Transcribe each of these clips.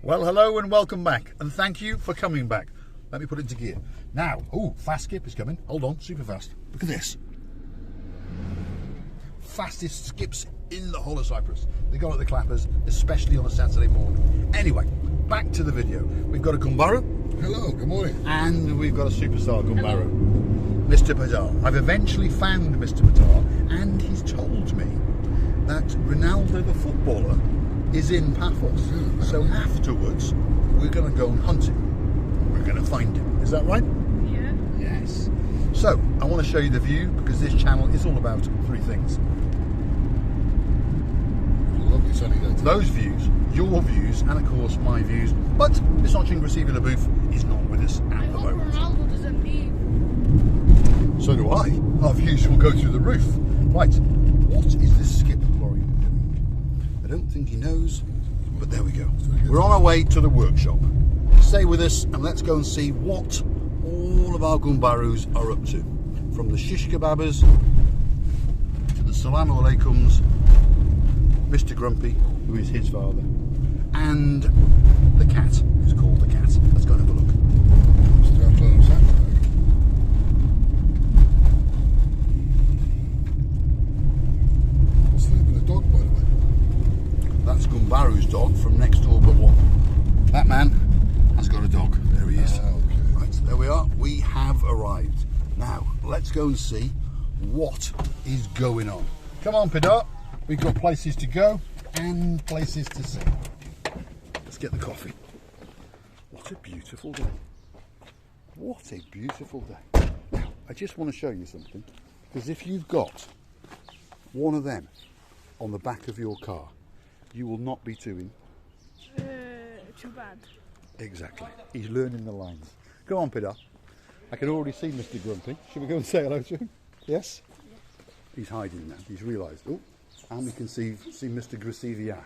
Well, hello and welcome back, and thank you for coming back. Let me put it into gear. Now, fast skip is coming. Hold on, super fast. Look at this. Fastest skips in the whole of Cyprus. They go at the clappers, especially on a Saturday morning. Anyway, back to the video. We've got a Gumbaru. Hello, good morning. And we've got a superstar Gumbaru. Mr Petar. I've eventually found Mr Petar, and he's told me that Ronaldo the footballer is in Paphos. So afterwards, we're going to go and hunt him. We're going to find him. Is that right? Yeah. Yes. So, I want to show you the view, because this channel is all about three things. Lovely sunny day. Those views, your views, and of course my views. But Mr Ingresivia the Booth is not with us I at the hope moment. Ronaldo doesn't leave. So do I. Our views will go through the roof. Right, what is this skip lorry doing? I don't think he knows, but there we go. We're on our way to the workshop. Stay with us and let's go and see what all of our Gumbarus are up to. From the shish kebabers to the salam alaikums, Mr Grumpy, who is his father, and the cat, who's called the cat. Let's go and have a look. What's the name of the dog, by the way? That's Gumbaru's dog from next door but one. That man has got a dog. There he is. Okay. Right, there we are. We have arrived. Now, let's go and see what is going on. Come on, Petar. We've got places to go and places to see. Let's get the coffee. What a beautiful day. What a beautiful day. Now, I just want to show you something. Because if you've got one of them on the back of your car, you will not be doing Too bad. exactly. He's learning the lines. Go on, Petar. I can already see Mr Grumpy. Should we go and say hello to him? Yes? He's hiding now. He's realised. Oh, and we can see Mr Gracivia.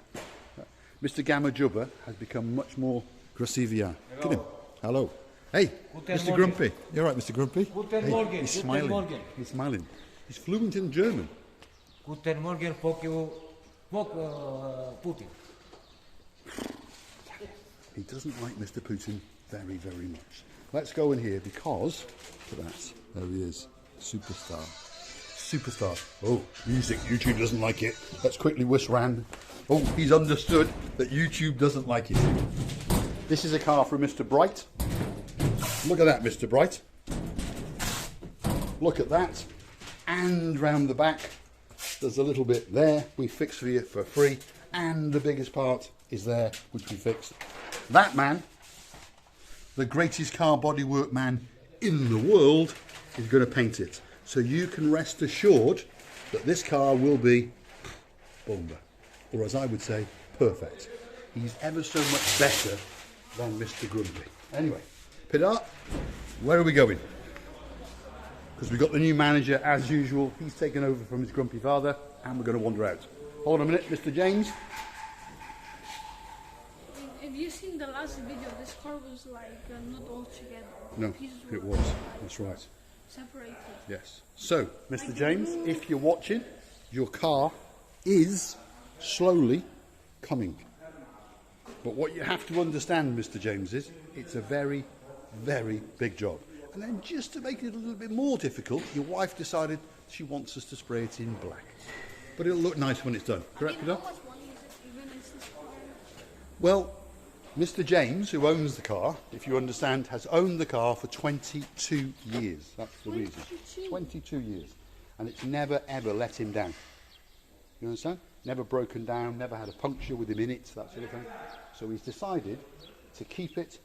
Mr Gamma Jubba has become much more Gracivia. Look at him. Hello. Hey, Guten Mr Morgen. Grumpy. You're right, Mr Grumpy. Guten Hey, Morgen. he's Guten smiling. Morgen. He's smiling. He's fluent in German. Guten Morgen, Putin. He doesn't like Mr Putin very, very much. Let's go in here because, look at that, there he is, superstar. Superstar. Oh, music, YouTube doesn't like it. Let's quickly whisk round. Oh, he's understood that YouTube doesn't like it. This is a car from Mr Bright. Look at that, Mr Bright. Look at that. And round the back, there's a little bit there we fixed for you for free. And the biggest part is there, which we fixed. That man, the greatest car bodywork man in the world, is going to paint it. So you can rest assured that this car will be bomba, or as I would say, perfect. He's ever so much better than Mr Grumpy. Anyway, Petar, where are we going? Because we've got the new manager as usual. He's taken over from his grumpy father, and we're going to wander out. Hold on a minute, Mr James. If you seen the last video, this car was like not all together. No, Pieces it were, was. like, That's right. separated. Yes. So, Mr James, if you're watching, your car is slowly coming. But what you have to understand, Mr James, is it's a very, very big job. And then just to make it a little bit more difficult, your wife decided she wants us to spray it in black. But it'll look nice when it's done. Correct, How Petar? much money is it even is this car? Well, Mr James, who owns the car, if you understand, has owned the car for 22 years. That's the reason. 22 years. And it's never, ever let him down. You understand? Never broken down, never had a puncture with him in it, that sort of thing. So he's decided to keep it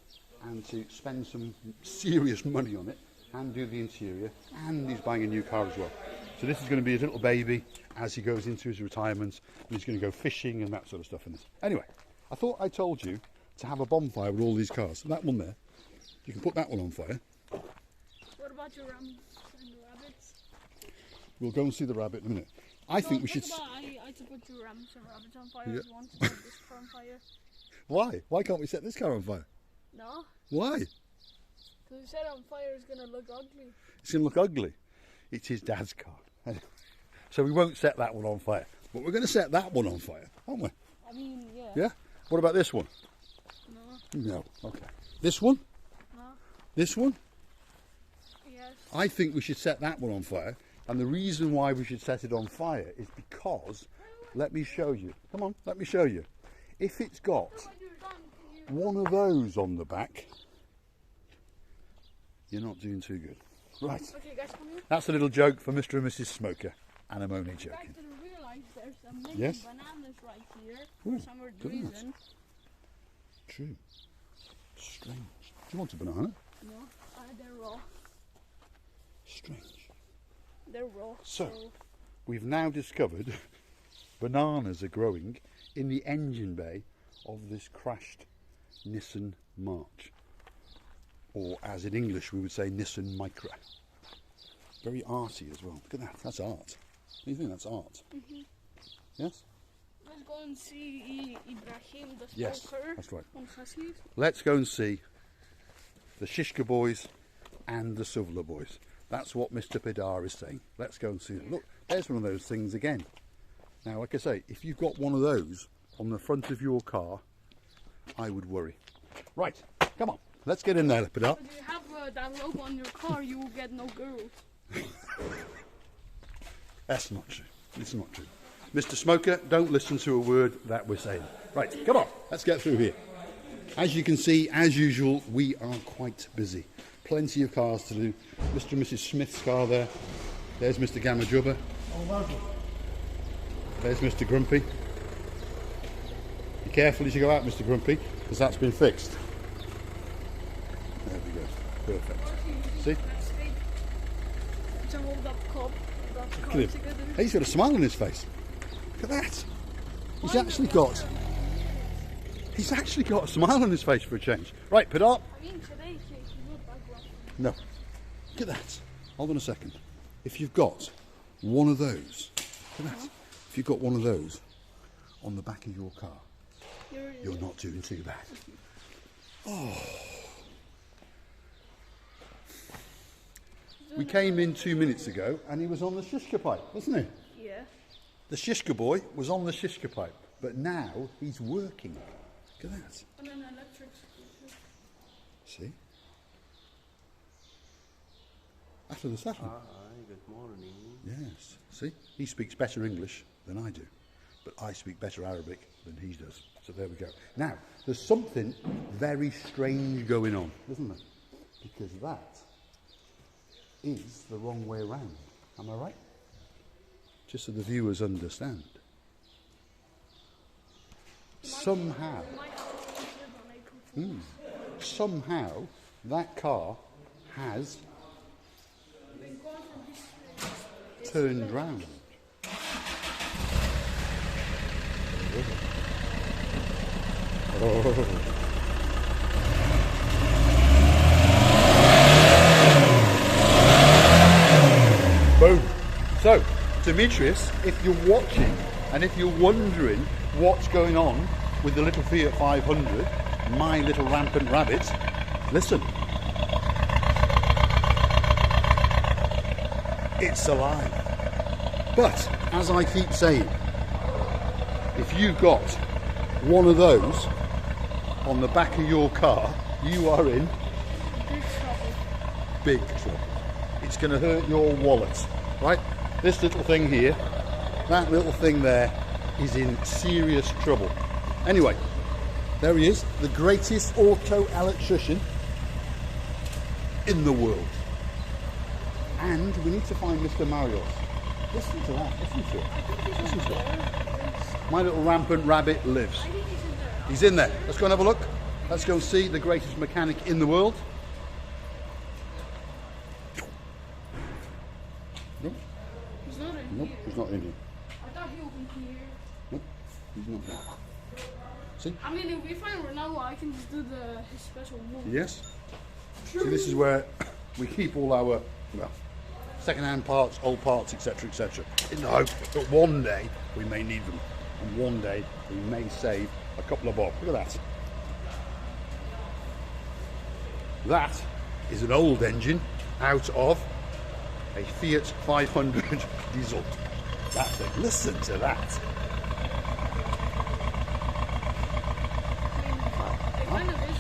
and to spend some serious money on it and do the interior, and he's buying a new car as well. So this is going to be his little baby as he goes into his retirement, and he's going to go fishing and that sort of stuff in this. Anyway, I thought I told you to have a bonfire with all these cars. That one there, you can put that one on fire. What about your rams and the rabbits? We'll go and see the rabbit in a minute. I think we should... I to put your rams and rabbits on fire. Yeah. If you want to set this car on fire. Why? Why can't we set this car on fire? No, Why? because if set it on fire, it's gonna look ugly. It's going to look ugly. It's his dad's car. So we won't set that one on fire. But we're going to set that one on fire, aren't we? I mean, yeah. Yeah? What about this one? No. No. Okay. This one? No. This one? Yes. I think we should set that one on fire. And the reason why we should set it on fire is because, let me show you. Come on, let me show you. If it's got When you're done, can you... one of those on the back, you're not doing too good. Right. Okay, guys, come here. That's a little joke for Mr. and Mrs. Smoker. And I'm only You guys joking. didn't realize there's a many Yes? bananas right here Ooh, for some weird look at that. reason. True. Strange. Do you want a banana? No, they're raw. Strange. They're raw. So, we've now discovered bananas are growing in the engine bay of this crashed Nissan March. Or as in English we would say Nissan Micra. Very arty as well. Look at that, that's art. Do you think that's art? Mm-hmm. Yes? Let's go and see Ibrahim the Yes, smoker. that's right. On Hasid. Let's go and see the Shishka boys and the Suvla boys. That's what Mr Petar is saying. Let's go and see them. Look, there's one of those things again. Now, like I say, if you've got one of those on the front of your car, I would worry. Right, come on, let's get in there, Petar. But if you have that logo on your car, you will get no girls. That's not true. It's not true. Mr Smoker, don't listen to a word that we're saying. Right, come on, let's get through here. As you can see, as usual, we are quite busy. Plenty of cars to do. Mr and Mrs Smith's car there. There's Mr Gamajubba. There's Mr Grumpy. Be careful as you go out, Mr Grumpy, because that's been fixed. There we go. Perfect. See? It's a hold up cop. Look at him. Hey, he's got a smile on his face. Look at that. He's actually got a smile on his face for a change. Right, Petar. I mean, today he's not that rough. No. Look at that. Hold on a second. If you've got one of those, look at that. If you've got one of those on the back of your car, you're not doing too bad. Oh. We came in 2 minutes ago and he was on the shishka pipe, wasn't he? Yeah. The shishka boy was on the shishka pipe, but now he's working. Look at that. On an electric scooter. See? After the settlement. Hi, good morning. Yes. See? He speaks better English than I do, but I speak better Arabic than he does. So there we go. Now, there's something very strange going on, isn't there? Because that is the wrong way round. Am I right? Just so the viewers understand. Somehow, somehow that car has turned round. Oh. Boom. So, Demetrius, if you're watching and if you're wondering what's going on with the little Fiat 500, my little rampant rabbit, listen. It's alive. But, as I keep saying, if you've got one of those on the back of your car, you are in Big trouble. big trouble. It's going to hurt your wallet, right? This little thing here, that little thing there is in serious trouble. Anyway, there he is, the greatest auto electrician in the world. And we need to find Mr. Marios. Listen to that, listen to it. Listen to it. My little rampant rabbit lives. I think he's in there. He's in there. Let's go and have a look. Let's go and see the greatest mechanic in the world. No, He's not in nope, here. he's not in here. I thought he would be here. Nope, he's not there. See? I mean, if we find Ronaldo, I can just do his special move. Yes. So this is where we keep all our, well, second-hand parts, old parts, etc., etc., in the hope that one day we may need them, and one day we may save a couple of bob. Look at that. That is an old engine out of a Fiat 500 diesel. That thing. Listen to that. It kind of is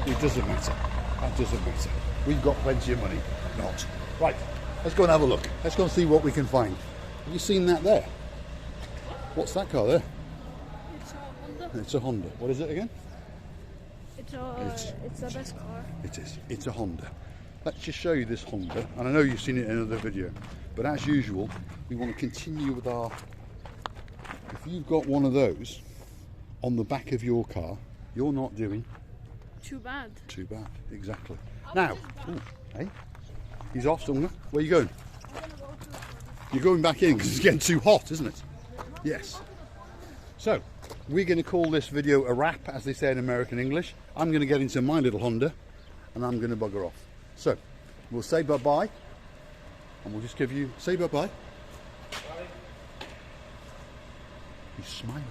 It doesn't matter. That doesn't matter. We've got plenty of money. Not. Right, let's go and have a look. Let's go and see what we can find. Have you seen that there? What's that car there? It's a Honda. It's a Honda. What is it again? It's the best car. It is. It's a Honda. Let's just show you this Honda. And I know you've seen it in another video. But as usual, we want to continue with our... If you've got one of those on the back of your car, you're not doing Too bad. too bad. Exactly. Now, ooh, hey, he's off somewhere. Where are you going? You're going back in because it's getting too hot, isn't it? Yes. So, we're going to call this video a wrap, as they say in American English. I'm going to get into my little Honda and I'm going to bugger off. So, we'll say bye-bye and we'll just give you... Say bye-bye. He's smiling.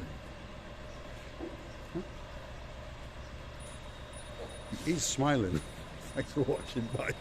Huh? He is smiling. Thanks for watching. Bye.